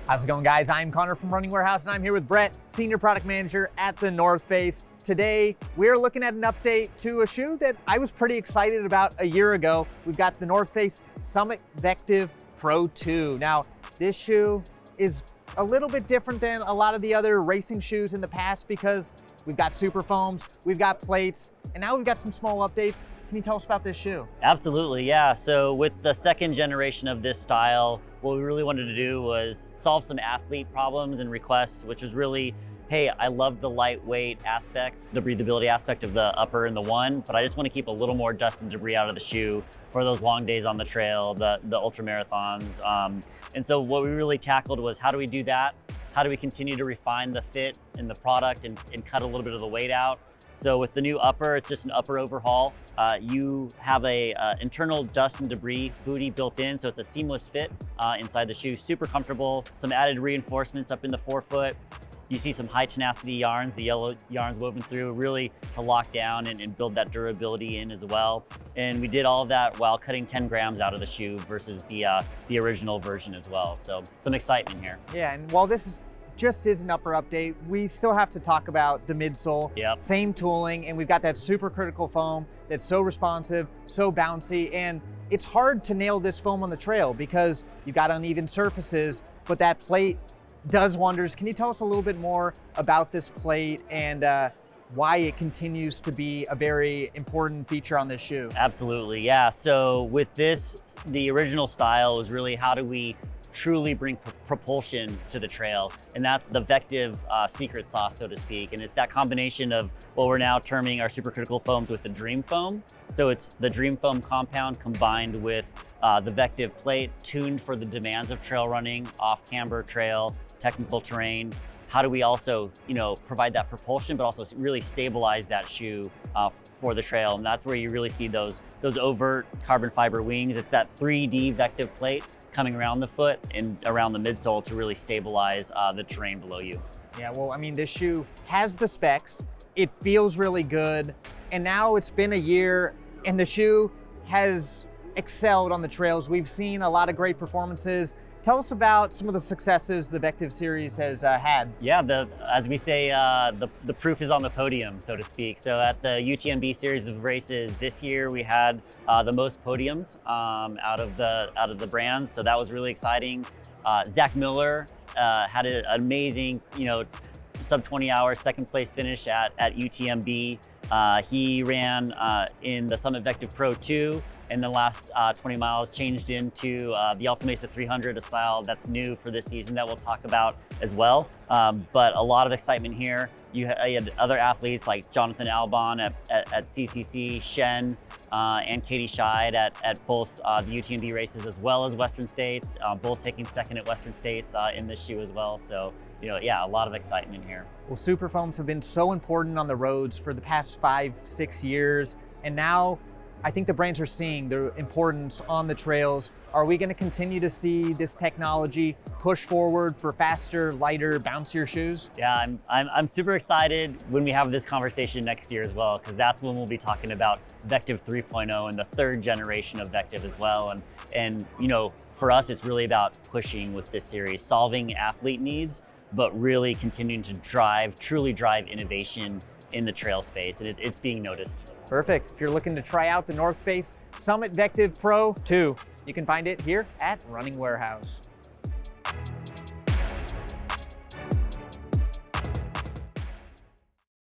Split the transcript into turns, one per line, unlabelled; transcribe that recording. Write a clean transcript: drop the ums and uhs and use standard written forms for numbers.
How's it going, guys? I'm Connor from Running Warehouse, and I'm here with Brett, Senior Product Manager at the North Face. Today, we're looking at an update to a shoe that I was pretty excited about a year ago. We've got the North Face Summit VECTIV Pro 2. Now, this shoe is a little bit different than a lot of the other racing shoes in the past because we've got super foams, we've got plates, and now we've got some small updates. Can you tell us about this shoe?
Absolutely, yeah. So with the second generation of this style, what we really wanted to do was solve some athlete problems and requests, which was really, hey, I love the lightweight aspect, the breathability aspect of the upper and the one, but I just want to keep a little more dust and debris out of the shoe for those long days on the trail, the ultra marathons. And so what we really tackled was, how do we do that? How do we continue to refine the fit in the product and cut a little bit of the weight out? So with the new upper, it's just an upper overhaul. You have a internal dust and debris booty built in, so it's a seamless fit inside the shoe, super comfortable. Some added reinforcements up in the forefoot. You see some high tenacity yarns, the yellow yarns woven through, really to lock down and build that durability in as well. And we did all of that while cutting 10 grams out of the shoe versus the original version as well. So some excitement here.
Yeah, and while this is just is an upper update, we still have to talk about the midsole.
Yep.
Same tooling, and we've got that super critical foam that's so responsive, so bouncy, and it's hard to nail this foam on the trail because you've got uneven surfaces, but that plate does wonders. Can you tell us a little bit more about this plate and why it continues to be a very important feature on this shoe?
Absolutely, yeah. So with this, the original style is really, how do we truly bring propulsion to the trail? And that's the VECTIV secret sauce, so to speak. And it's that combination of what we're now terming our supercritical foams with the Dream Foam. So it's the Dream Foam compound combined with the VECTIV plate, tuned for the demands of trail running, off-camber trail, technical terrain. How do we also, provide that propulsion, but also really stabilize that shoe for the trail? And that's where you really see those overt carbon fiber wings. It's that 3D VECTIV plate coming around the foot and around the midsole to really stabilize the terrain below you.
Yeah, well, I mean, this shoe has the specs, it feels really good, and now it's been a year and the shoe has excelled on the trails. We've seen a lot of great performances. Tell us about some of the successes the VECTIV series has had.
Yeah, as we say, the proof is on the podium, so to speak. So at the UTMB series of races this year, we had the most podiums out of the brands. So that was really exciting. Zach Miller had an amazing, sub 20 hour second place finish at UTMB. He ran in the Summit VECTIV Pro 2, and the last 20 miles changed into the Alta Mesa 300, a style that's new for this season that we'll talk about as well. But a lot of excitement here. You had other athletes like Jonathan Albon at CCC, Shen, and Katie Scheid at both the UTMB races as well as Western States, both taking second at Western States in this shoe as well. So, yeah, a lot of excitement here.
Well, super foams have been so important on the roads for the past 5-6 years, and now I think the brands are seeing the importance on the trails. Are we going to continue to see this technology push forward for faster, lighter, bouncier shoes?
Yeah, I'm super excited when we have this conversation next year as well, because that's when we'll be talking about VECTIV 3.0 and the third generation of VECTIV as well. And for us, it's really about pushing with this series, solving athlete needs, but really continuing to truly drive innovation in the trail space, and it's being noticed.
Perfect. If you're looking to try out the North Face Summit VECTIV Pro 2, you can find it here at Running Warehouse.